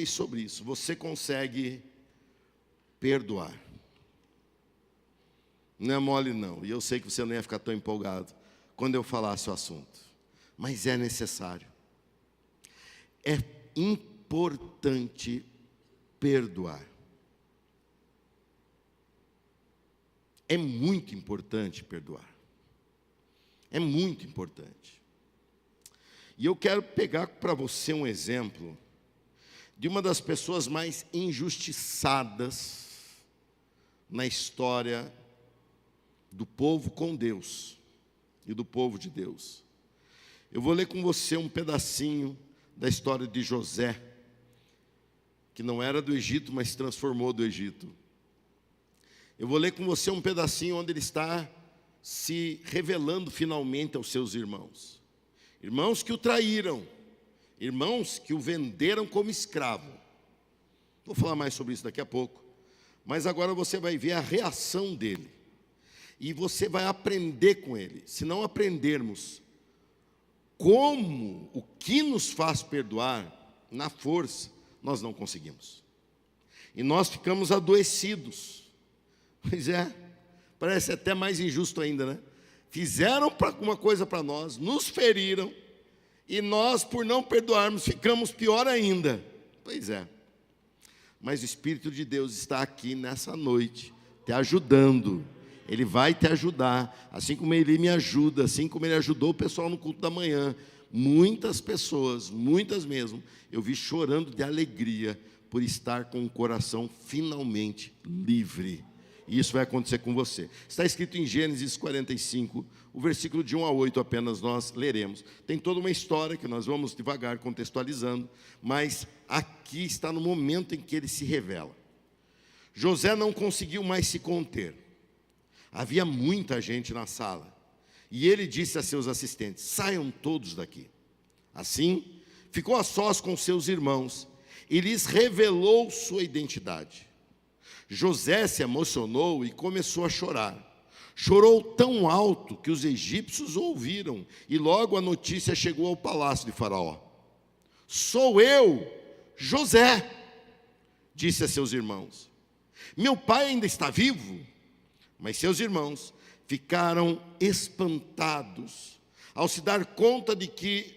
sobre isso. Você consegue perdoar. Não é mole não. E eu sei que você não ia ficar tão empolgado quando eu falasse o assunto. Mas é necessário. É importante perdoar. É muito importante perdoar. É muito importante. E eu quero pegar para você um exemplo de uma das pessoas mais injustiçadas na história do povo com Deus e do povo de Deus. Eu vou ler com você um pedacinho da história de José, que não era do Egito, mas se transformou do Egito. Eu vou ler com você um pedacinho onde ele está se revelando finalmente aos seus irmãos. Irmãos que o traíram, irmãos que o venderam como escravo. Vou falar mais sobre isso daqui a pouco. Mas agora você vai ver a reação dele. E você vai aprender com ele. Se não aprendermos como, o que nos faz perdoar, na força, nós não conseguimos. E nós ficamos adoecidos. Pois é, parece até mais injusto ainda, né? Fizeram alguma coisa para nós, nos feriram, e nós, por não perdoarmos, ficamos pior ainda. Pois é. Mas o Espírito de Deus está aqui nessa noite, te ajudando. Ele vai te ajudar, assim como Ele me ajuda, assim como Ele ajudou o pessoal no culto da manhã. Muitas pessoas, muitas mesmo, eu vi chorando de alegria por estar com o coração finalmente livre. E isso vai acontecer com você. Está escrito em Gênesis 45, o versículo de 1 a 8 apenas nós leremos. Tem toda uma história que nós vamos devagar contextualizando, mas aqui está no momento em que ele se revela. José não conseguiu mais se conter. Havia muita gente na sala. E ele disse a seus assistentes: saiam todos daqui. Assim, ficou a sós com seus irmãos e lhes revelou sua identidade. José se emocionou e começou a chorar. Chorou tão alto que os egípcios ouviram, e logo a notícia chegou ao palácio de Faraó. Sou eu, José, disse a seus irmãos. Meu pai ainda está vivo? Mas seus irmãos ficaram espantados ao se dar conta de que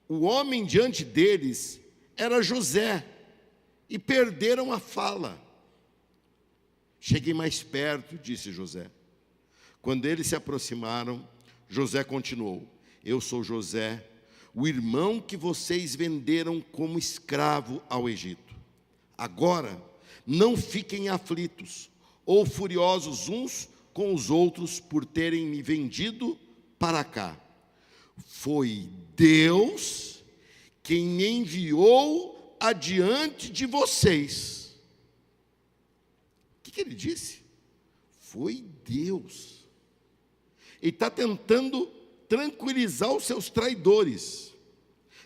o homem diante deles era José, e perderam a fala. Cheguei mais perto, disse José. Quando eles se aproximaram, José continuou: eu sou José, o irmão que vocês venderam como escravo ao Egito. Agora, não fiquem aflitos ou furiosos uns com os outros por terem me vendido para cá. Foi Deus quem me enviou adiante de vocês. O que ele disse? Foi Deus. Ele está tentando tranquilizar os seus traidores,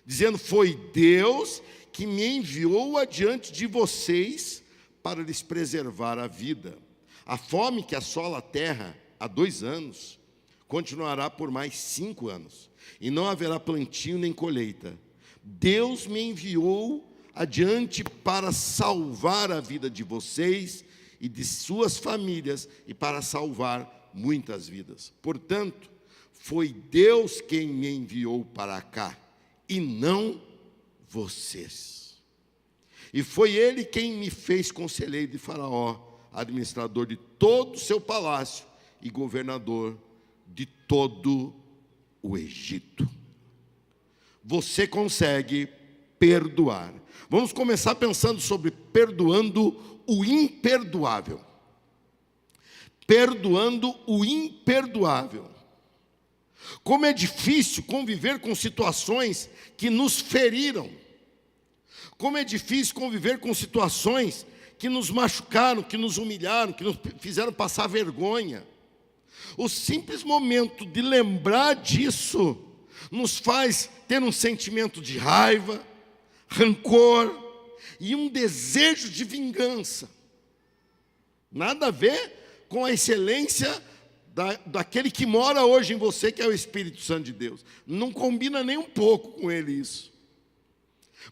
dizendo: foi Deus que me enviou adiante de vocês para lhes preservar a vida. A fome que assola a terra há 2 anos continuará por mais 5 anos, e não haverá plantio nem colheita. Deus me enviou adiante para salvar a vida de vocês e de suas famílias, e para salvar muitas vidas. Portanto, foi Deus quem me enviou para cá, e não vocês. E foi Ele quem me fez conselheiro de Faraó, administrador de todo o seu palácio e governador de todo o Egito. Você consegue perdoar. Vamos começar pensando sobre perdoando o imperdoável. Perdoando o imperdoável. Como é difícil conviver com situações que nos feriram. Como é difícil conviver com situações que nos machucaram, que nos humilharam, que nos fizeram passar vergonha. O simples momento de lembrar disso nos faz ter um sentimento de raiva, rancor e um desejo de vingança. Nada a ver com a excelência daquele que mora hoje em você, que é o Espírito Santo de Deus. Não combina nem um pouco com ele isso.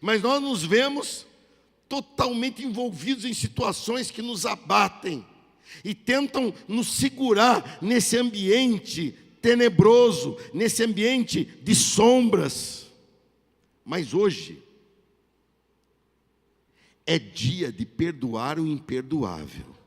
Mas nós nos vemos totalmente envolvidos em situações que nos abatem e tentam nos segurar nesse ambiente tenebroso, nesse ambiente de sombras. Mas hoje é dia de perdoar o imperdoável.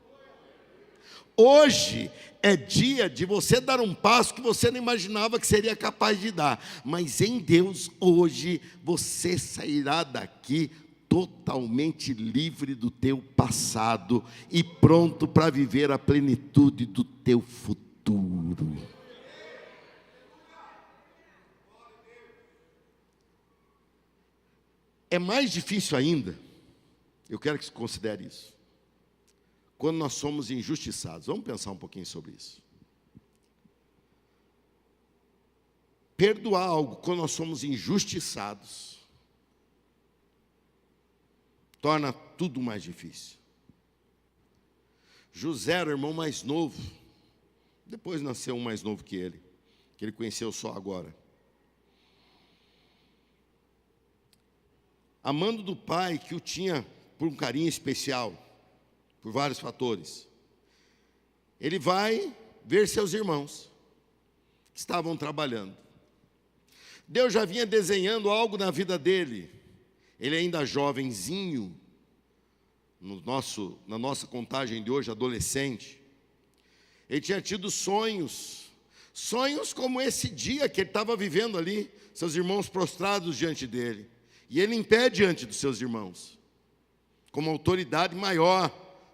Hoje é dia de você dar um passo que você não imaginava que seria capaz de dar. Mas em Deus, hoje, você sairá daqui totalmente livre do teu passado e pronto para viver a plenitude do teu futuro. É mais difícil ainda, eu quero que você considere isso, quando nós somos injustiçados. Vamos pensar um pouquinho sobre isso. Perdoar algo quando nós somos injustiçados torna tudo mais difícil. José era o irmão mais novo, depois nasceu um mais novo que ele conheceu só agora. Amando do pai que o tinha por um carinho especial, por vários fatores, ele vai ver seus irmãos que estavam trabalhando. Deus já vinha desenhando algo na vida dele. Ele ainda jovenzinho, na nossa contagem de hoje, adolescente. Ele tinha tido sonhos como esse dia que ele estava vivendo ali, seus irmãos prostrados diante dele. E ele em pé diante dos seus irmãos, como autoridade maior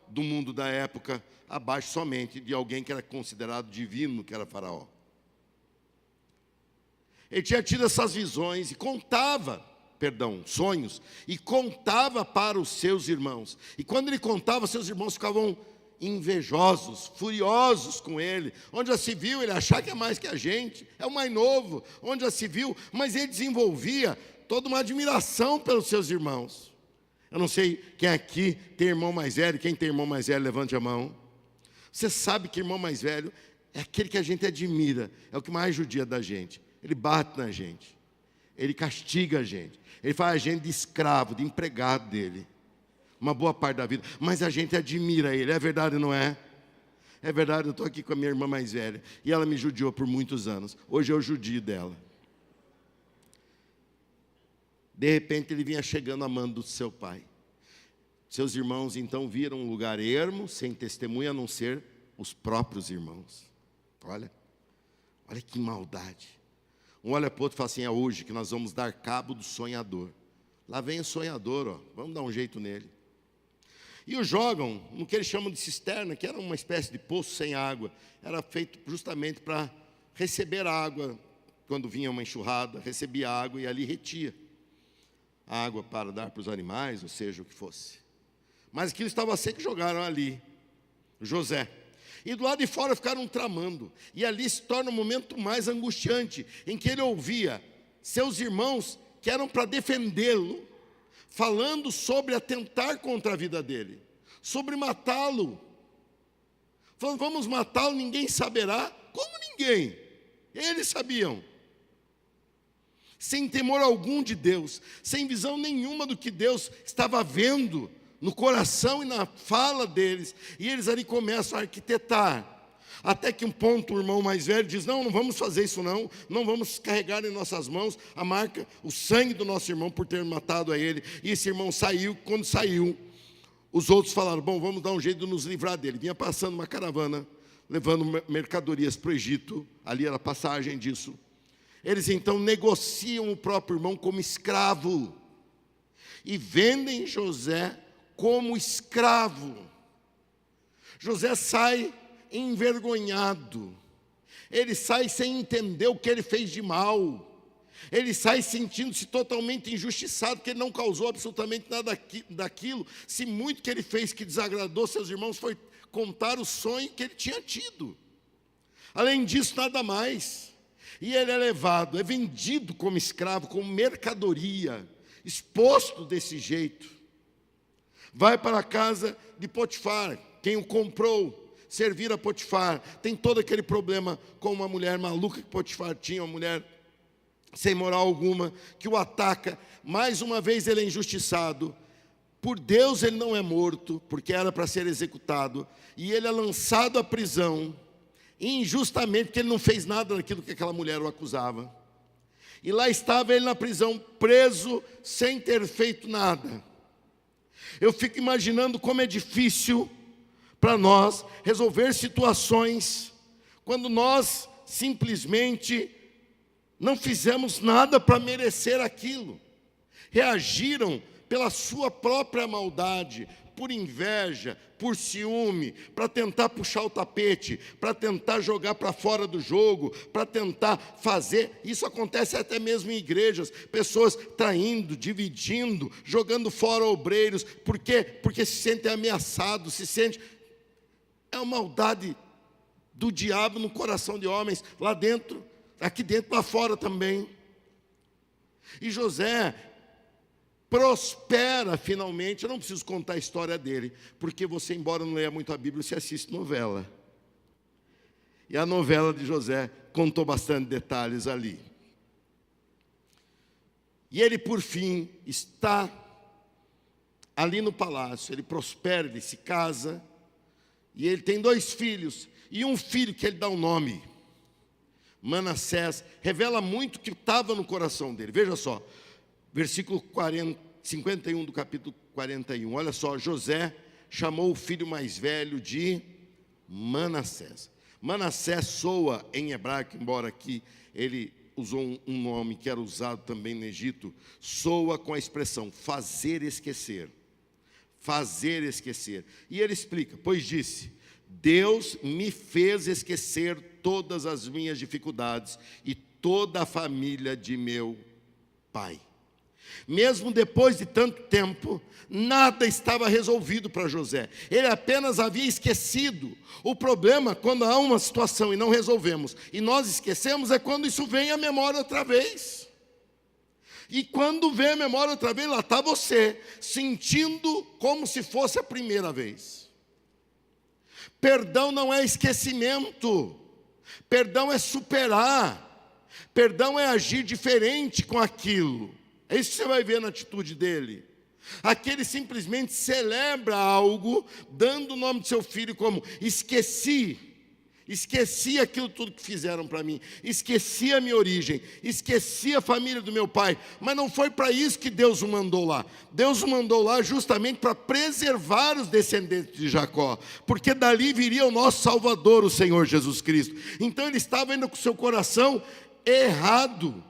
do mundo da época, abaixo somente de alguém que era considerado divino, que era Faraó. Ele tinha tido essas visões e sonhos, e contava para os seus irmãos. E quando ele contava, seus irmãos ficavam invejosos, furiosos com ele. Onde já se viu ele achar que é mais que a gente, é o mais novo. Onde já se viu, mas ele desenvolvia toda uma admiração pelos seus irmãos. Eu não sei quem aqui tem irmão mais velho. Quem tem irmão mais velho, levante a mão. Você sabe que irmão mais velho é aquele que a gente admira, é o que mais judia da gente. Ele bate na gente, ele castiga a gente, ele faz a gente de escravo, de empregado dele, uma boa parte da vida, mas a gente admira ele. É verdade, não é? É verdade. Eu estou aqui com a minha irmã mais velha, e ela me judiou por muitos anos. Hoje eu judio dela. De repente ele vinha chegando amando do seu pai. Seus irmãos então viram um lugar ermo, sem testemunha, a não ser os próprios irmãos. Olha que maldade. Um olha para o outro e fala assim: é hoje que nós vamos dar cabo do sonhador. Lá vem o sonhador, ó, vamos dar um jeito nele. E o jogam no que eles chamam de cisterna, que era uma espécie de poço sem água. Era feito justamente para receber água. Quando vinha uma enxurrada, recebia água e ali retia a água para dar para os animais, ou seja, o que fosse. Mas aquilo estava seco e jogaram ali José. E do lado de fora ficaram tramando. E ali se torna o momento mais angustiante, em que ele ouvia seus irmãos que eram para defendê-lo, falando sobre atentar contra a vida dele, sobre matá-lo. Falando: vamos matá-lo, ninguém saberá. Como ninguém? Eles sabiam. Sem temor algum de Deus, sem visão nenhuma do que Deus estava vendo no coração e na fala deles. E eles ali começam a arquitetar. Até que um ponto o irmão mais velho diz: não vamos fazer isso não. Não vamos carregar em nossas mãos a marca, o sangue do nosso irmão por ter matado a ele. E esse irmão saiu. Quando saiu, os outros falaram: bom, vamos dar um jeito de nos livrar dele. Vinha passando uma caravana, levando mercadorias para o Egito. Ali era a passagem disso. Eles então negociam o próprio irmão como escravo e vendem José como escravo. José sai envergonhado, ele sai sem entender o que ele fez de mal, ele sai sentindo-se totalmente injustiçado, porque ele não causou absolutamente nada daquilo. Se muito que ele fez que desagradou seus irmãos foi contar o sonho que ele tinha tido. Além disso, nada mais. E ele é levado, é vendido como escravo, como mercadoria, exposto desse jeito. Vai para a casa de Potifar, quem o comprou, servir a Potifar. Tem todo aquele problema com uma mulher maluca que Potifar tinha, uma mulher sem moral alguma, que o ataca. Mais uma vez ele é injustiçado. Por Deus ele não é morto, porque era para ser executado, e ele é lançado à prisão, injustamente, porque ele não fez nada daquilo que aquela mulher o acusava. E lá estava ele na prisão, preso, sem ter feito nada. Eu fico imaginando como é difícil para nós resolver situações, quando nós simplesmente não fizemos nada para merecer aquilo. Reagiram pela sua própria maldade, por inveja, por ciúme, para tentar puxar o tapete, para tentar jogar para fora do jogo, para tentar fazer. Isso acontece até mesmo em igrejas, pessoas traindo, dividindo, jogando fora obreiros. Por quê? Porque se sentem ameaçados, se sentem... É uma maldade do diabo no coração de homens, lá dentro, aqui dentro, lá fora também. E José prospera finalmente. Eu não preciso contar a história dele, porque você, embora não leia muito a Bíblia, você assiste novela. E a novela de José contou bastante detalhes ali. E ele, por fim, está ali no palácio. Ele prospera, ele se casa, e ele tem 2 filhos, e um filho que ele dá um nome, Manassés. Revela muito o que estava no coração dele. Veja só, versículo 51 do capítulo 41. Olha só, José chamou o filho mais velho de Manassés. Manassés soa em hebraico, embora aqui ele usou um nome que era usado também no Egito, soa com a expressão fazer esquecer. Fazer esquecer. E ele explica, pois disse: Deus me fez esquecer todas as minhas dificuldades e toda a família de meu pai. Mesmo depois de tanto tempo, nada estava resolvido para José. Ele apenas havia esquecido. O problema, quando há uma situação e não resolvemos, e nós esquecemos, é quando isso vem à memória outra vez. E quando vem à memória outra vez, lá está você, sentindo como se fosse a primeira vez. Perdão não é esquecimento. Perdão é superar. Perdão é agir diferente com aquilo. É isso que você vai ver na atitude dele. Aquele simplesmente celebra algo, dando o nome do seu filho como esqueci aquilo tudo que fizeram para mim, esqueci a minha origem, esqueci a família do meu pai. Mas não foi para isso que Deus o mandou lá. Deus o mandou lá justamente para preservar os descendentes de Jacó, porque dali viria o nosso Salvador, o Senhor Jesus Cristo. Então ele estava indo com o seu coração errado,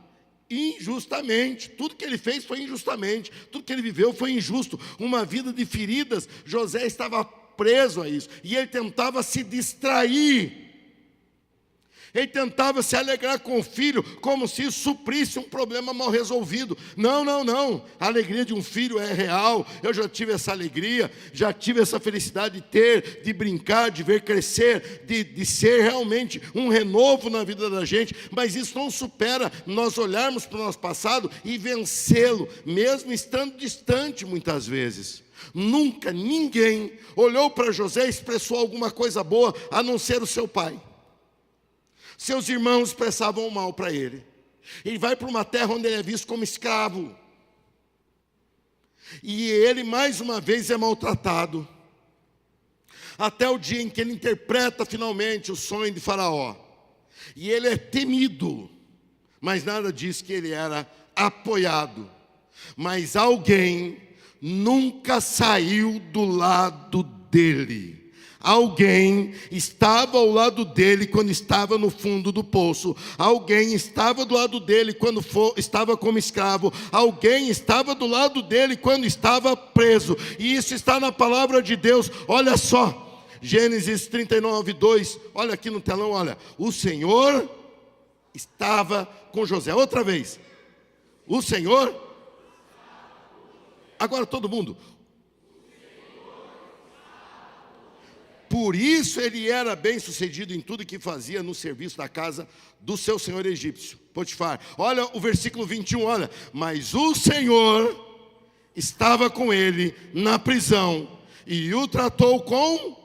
injustamente. Tudo que ele fez foi injustamente, tudo que ele viveu foi injusto. Uma vida de feridas. José estava preso a isso, e ele tentava se distrair. Ele tentava se alegrar com o filho, como se isso suprisse um problema mal resolvido. Não. A alegria de um filho é real. Eu já tive essa alegria, já tive essa felicidade de ter, de brincar, de ver crescer, de ser realmente um renovo na vida da gente. Mas isso não supera nós olharmos para o nosso passado e vencê-lo, mesmo estando distante muitas vezes. Nunca ninguém olhou para José e expressou alguma coisa boa, a não ser o seu pai. Seus irmãos expressavam mal para ele. Ele vai para uma terra onde ele é visto como escravo. E ele mais uma vez é maltratado. Até o dia em que ele interpreta finalmente o sonho de Faraó. E ele é temido. Mas nada diz que ele era apoiado. Mas alguém nunca saiu do lado dele. Alguém estava ao lado dele quando estava no fundo do poço. Alguém estava do lado dele quando estava como escravo. Alguém estava do lado dele quando estava preso. E isso está na palavra de Deus. Olha só, Gênesis 39, 2. Olha aqui no telão, olha. O Senhor estava com José. Outra vez. O Senhor. Agora todo mundo. Por isso ele era bem sucedido em tudo que fazia no serviço da casa do seu senhor egípcio, Potifar. Olha o versículo 21, olha. Mas o Senhor estava com ele na prisão e o tratou com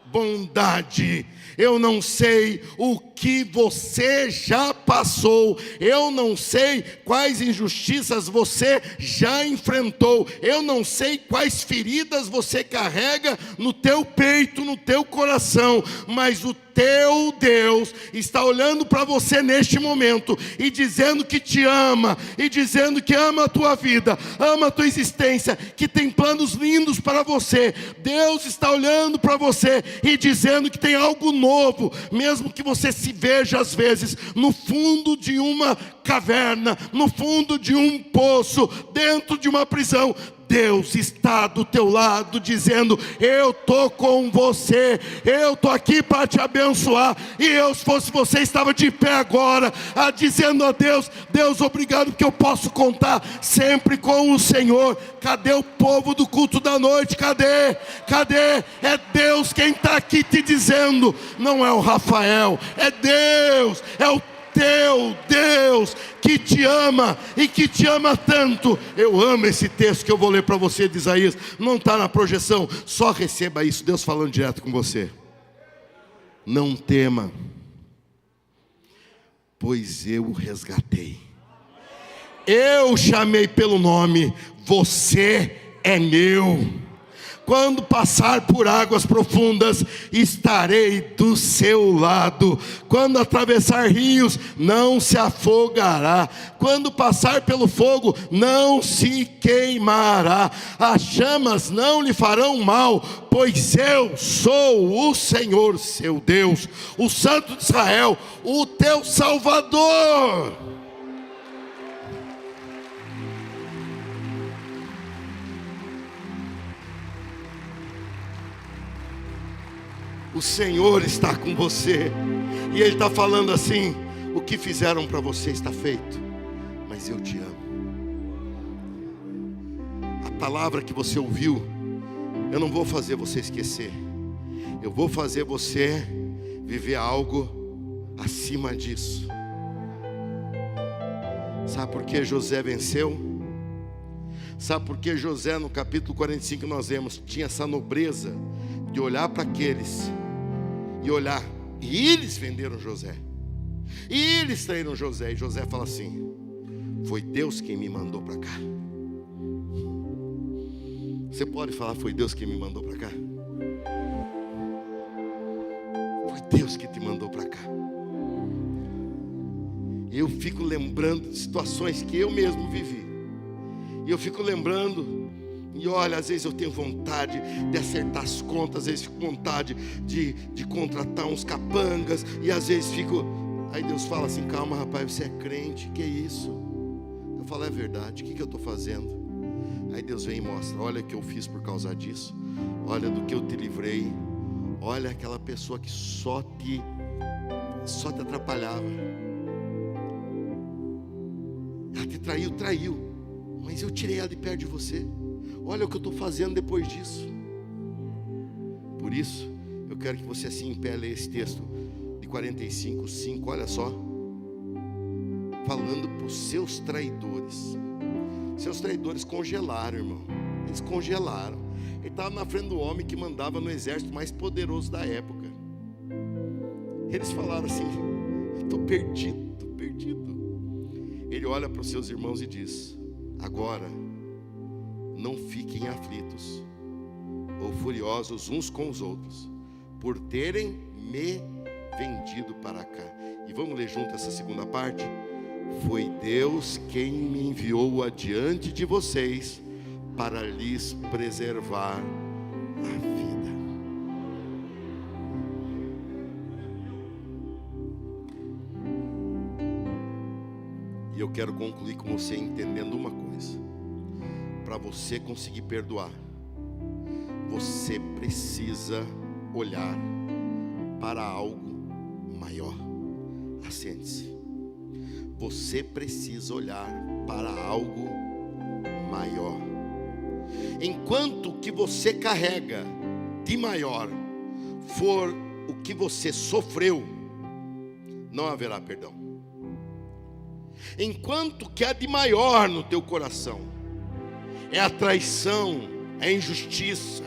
bondade. Eu não sei o que você já passou. Eu não sei quais injustiças você já enfrentou. Eu não sei quais feridas você carrega no teu peito, no teu coração. Mas o teu Deus está olhando para você neste momento e dizendo que te ama, e dizendo que ama a tua vida, ama a tua existência, que tem planos lindos para você. Deus está olhando para você e dizendo que tem algo novo, mesmo que você se veja às vezes no fundo de uma caverna, no fundo de um poço, dentro de uma prisão. Deus está do teu lado dizendo: eu estou com você, eu estou aqui para te abençoar. E eu, se fosse você, estava de pé agora, dizendo a Deus: Deus, obrigado, porque eu posso contar sempre com o Senhor. Cadê o povo do culto da noite? Cadê? Cadê? É Deus quem está aqui te dizendo, não é o Rafael, é Deus, é o teu Deus que te ama e que te ama tanto. Eu amo esse texto que eu vou ler para você de Isaías. Não está na projeção, só receba isso. Deus falando direto com você. Não tema, pois eu o resgatei. Eu chamei pelo nome, você é meu. Quando passar por águas profundas, estarei do seu lado. Quando atravessar rios, não se afogará. Quando passar pelo fogo, não se queimará. As chamas não lhe farão mal, pois eu sou o Senhor, seu Deus, o Santo de Israel, o teu Salvador. O Senhor está com você, e Ele está falando assim: o que fizeram para você está feito, mas eu te amo. A palavra que você ouviu, eu não vou fazer você esquecer, eu vou fazer você viver algo acima disso. Sabe por que José venceu? Sabe por que José, no capítulo 45 nós vemos, tinha essa nobreza de olhar para aqueles e olhar, e eles venderam José, e eles traíram José, e José fala assim: foi Deus quem me mandou para cá. Você pode falar: foi Deus quem me mandou para cá? Foi Deus que te mandou para cá. Eu fico lembrando de situações que eu mesmo vivi, e eu fico lembrando. E olha, às vezes eu tenho vontade de acertar as contas, às vezes fico com vontade de contratar uns capangas, e às vezes fico... Aí Deus fala assim: calma rapaz, você é crente, que é isso? Eu falo: é verdade, o que eu estou fazendo? Aí Deus vem e mostra: olha o que eu fiz por causa disso, olha do que eu te livrei, olha aquela pessoa que só te atrapalhava, ela te traiu, mas eu tirei ela de perto de você. Olha o que eu estou fazendo depois disso. Por isso, eu quero que você assim em pé leia esse texto de 45:5, olha só. Falando para os seus traidores. Seus traidores congelaram, irmão. Eles congelaram. Ele estava na frente do homem que mandava no exército mais poderoso da época. Eles falaram assim: estou perdido, estou perdido. Ele olha para os seus irmãos e diz: agora não fiquem aflitos ou furiosos uns com os outros, por terem me vendido para cá. E vamos ler junto essa segunda parte. Foi Deus quem me enviou adiante de vocês para lhes preservar a vida. E eu quero concluir com você entendendo uma coisa. Para você conseguir perdoar, você precisa olhar para algo maior. Assente-se. Você precisa olhar para algo maior. Enquanto o que você carrega de maior for o que você sofreu, não haverá perdão. Enquanto que há de maior no teu coração é a traição, é a injustiça,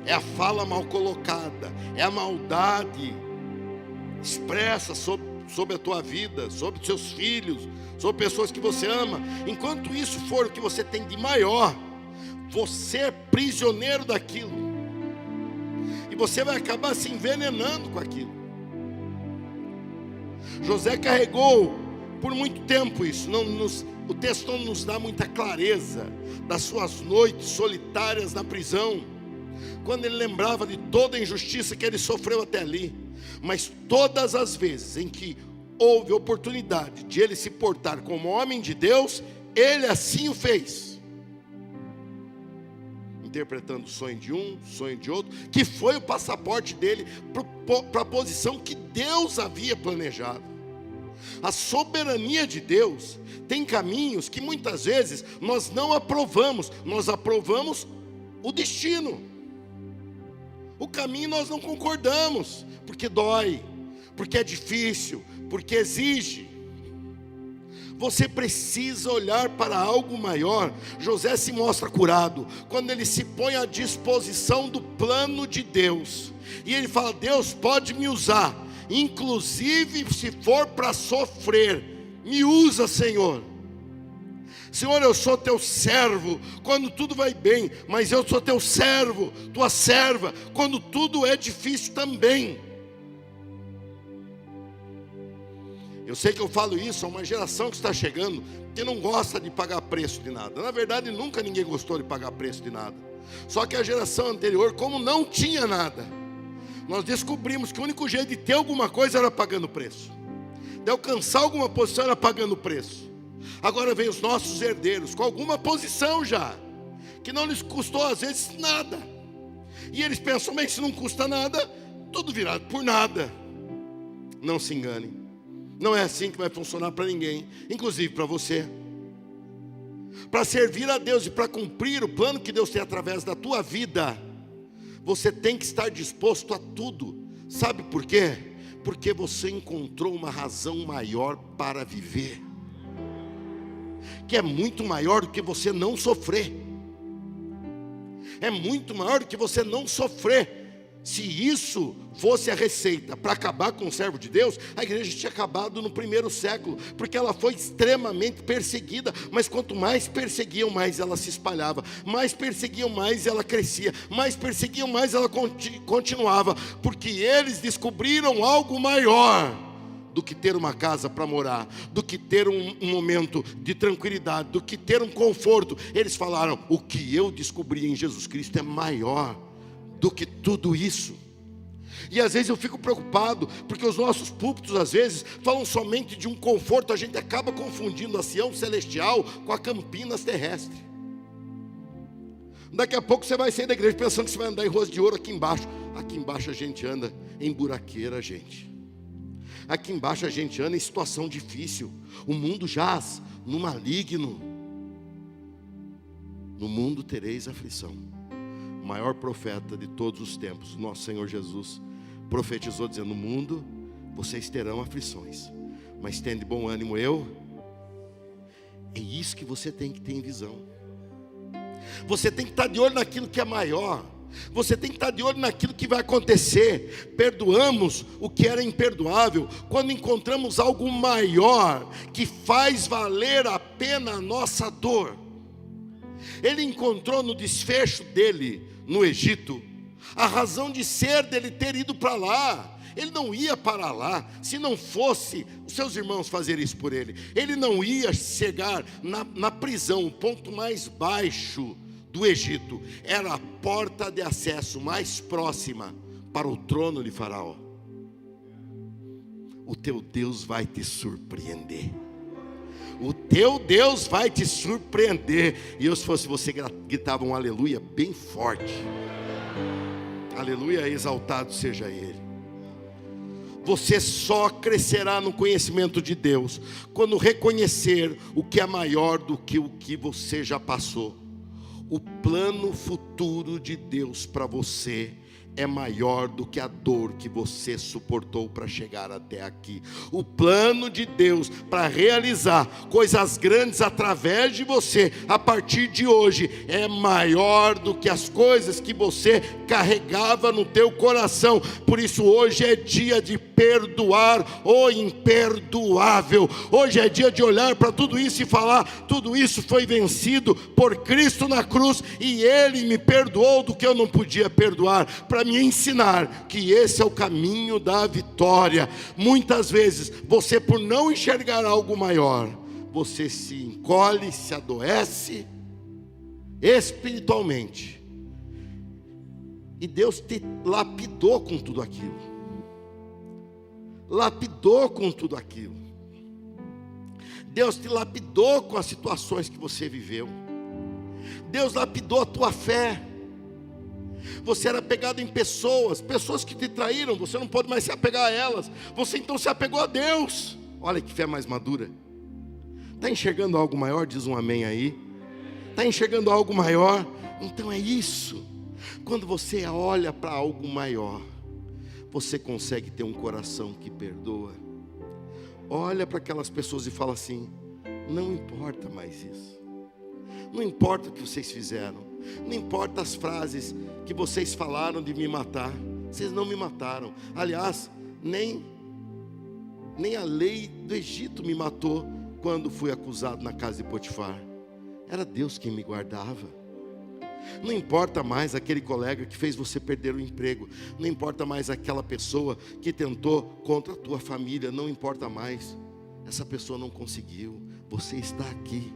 é a fala mal colocada, é a maldade expressa sobre a tua vida, sobre os seus filhos, sobre pessoas que você ama, enquanto isso for o que você tem de maior, você é prisioneiro daquilo, e você vai acabar se envenenando com aquilo. José carregou por muito tempo isso. O texto não nos dá muita clareza das suas noites solitárias na prisão, quando ele lembrava de toda a injustiça que ele sofreu até ali. Mas todas as vezes em que houve oportunidade de ele se portar como homem de Deus, ele assim o fez, interpretando o sonho de um, o sonho de outro, que foi o passaporte dele para a posição que Deus havia planejado. A soberania de Deus tem caminhos que muitas vezes nós não aprovamos, nós aprovamos o destino. O caminho nós não concordamos, porque dói, porque é difícil, porque exige. Você precisa olhar para algo maior. José se mostra curado quando ele se põe à disposição do plano de Deus, e ele fala: Deus pode me usar, inclusive se for para sofrer, me usa, Senhor. Senhor, eu sou teu servo quando tudo vai bem, mas eu sou teu servo, tua serva, quando tudo é difícil também. Eu sei que eu falo isso a uma geração que está chegando, que não gosta de pagar preço de nada. Na verdade, nunca ninguém gostou de pagar preço de nada. Só que a geração anterior, como não tinha nada, nós descobrimos que o único jeito de ter alguma coisa era pagando preço, de alcançar alguma posição era pagando preço. Agora vem os nossos herdeiros com alguma posição já, que não lhes custou às vezes nada, e eles pensam: bem, se não custa nada, tudo virado por nada. Não se engane, não é assim que vai funcionar para ninguém, inclusive para você. Para servir a Deus e para cumprir o plano que Deus tem através da tua vida, você tem que estar disposto a tudo. Sabe por quê? Porque você encontrou uma razão maior para viver, que é muito maior do que você não sofrer. É muito maior do que você não sofrer. Se isso fosse a receita para acabar com o servo de Deus, a igreja tinha acabado no primeiro século, porque ela foi extremamente perseguida. Mas quanto mais perseguiam, mais ela se espalhava, mais perseguiam, mais ela crescia, mais perseguiam, mais ela continuava, porque eles descobriram algo maior do que ter uma casa para morar, do que ter um momento de tranquilidade, do que ter um conforto. Eles falaram: o que eu descobri em Jesus Cristo é maior do que tudo isso. E às vezes eu fico preocupado, porque os nossos púlpitos às vezes falam somente de um conforto. A gente acaba confundindo a Sião celestial com a Campinas terrestre. Daqui a pouco você vai sair da igreja pensando que você vai andar em ruas de ouro aqui embaixo. Aqui embaixo a gente anda em buraqueira, gente. Aqui embaixo a gente anda em situação difícil. O mundo jaz no maligno. No mundo tereis aflição. O maior profeta de todos os tempos, nosso Senhor Jesus, profetizou dizendo: no mundo vocês terão aflições, mas tende bom ânimo, eu. É isso que você tem que ter em visão. Você tem que estar de olho naquilo que é maior. Você tem que estar de olho naquilo que vai acontecer. Perdoamos o que era imperdoável quando encontramos algo maior que faz valer a pena a nossa dor. Ele encontrou no desfecho dele no Egito a razão de ser dele ter ido para lá. Ele não ia para lá se não fosse os seus irmãos fazer isso por ele. Ele não ia chegar na prisão, o ponto mais baixo do Egito era a porta de acesso mais próxima para o trono de Faraó. O teu Deus vai te surpreender. O teu Deus vai te surpreender. E eu, se fosse você, gritava um aleluia bem forte. Aleluia, exaltado seja Ele. Você só crescerá no conhecimento de Deus quando reconhecer o que é maior do que o que você já passou. O plano futuro de Deus para você é maior do que a dor que você suportou para chegar até aqui. O plano de Deus para realizar coisas grandes através de você, a partir de hoje, é maior do que as coisas que você carregava no teu coração. Por isso hoje é dia de perdoar o imperdoável. Hoje é dia de olhar para tudo isso e falar: tudo isso foi vencido por Cristo na cruz, e Ele me perdoou do que eu não podia perdoar, para me ensinar que esse é o caminho da vitória. Muitas vezes você, por não enxergar algo maior, você se encolhe, se adoece espiritualmente, e Deus te lapidou com tudo aquilo. Lapidou com tudo aquilo. Deus te lapidou com as situações que você viveu. Deus lapidou a tua fé. Você era apegado em pessoas que te traíram, você não pode mais se apegar a elas. Você então se apegou a Deus. Olha que fé mais madura. Está enxergando algo maior? Diz um amém aí. Está enxergando algo maior? Então é isso. Quando você olha para algo maior, você consegue ter um coração que perdoa. Olha para aquelas pessoas e fala assim: não importa mais isso. Não importa o que vocês fizeram. Não importa as frases que vocês falaram de me matar. Vocês não me mataram. Aliás, nem a lei do Egito me matou quando fui acusado na casa de Potifar. Era Deus quem me guardava. Não importa mais aquele colega que fez você perder o emprego. Não importa mais aquela pessoa que tentou contra a tua família. Não importa mais. Essa pessoa não conseguiu. Você está aqui.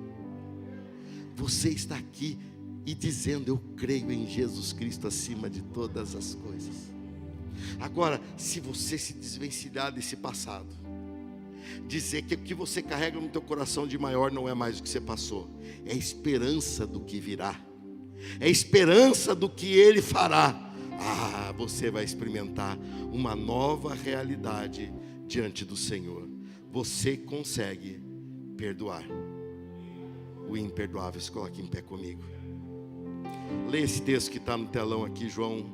Você está aqui e dizendo: eu creio em Jesus Cristo acima de todas as coisas. Agora, se você se desvencilhar desse passado, dizer que o que você carrega no teu coração de maior não é mais o que você passou, é esperança do que virá, é esperança do que Ele fará. Você vai experimentar uma nova realidade diante do Senhor. Você consegue perdoar o imperdoável. Se coloque em pé comigo. Leia esse texto que está no telão aqui, João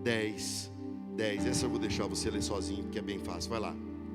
10. Essa eu vou deixar você ler sozinho, porque é bem fácil. Vai lá.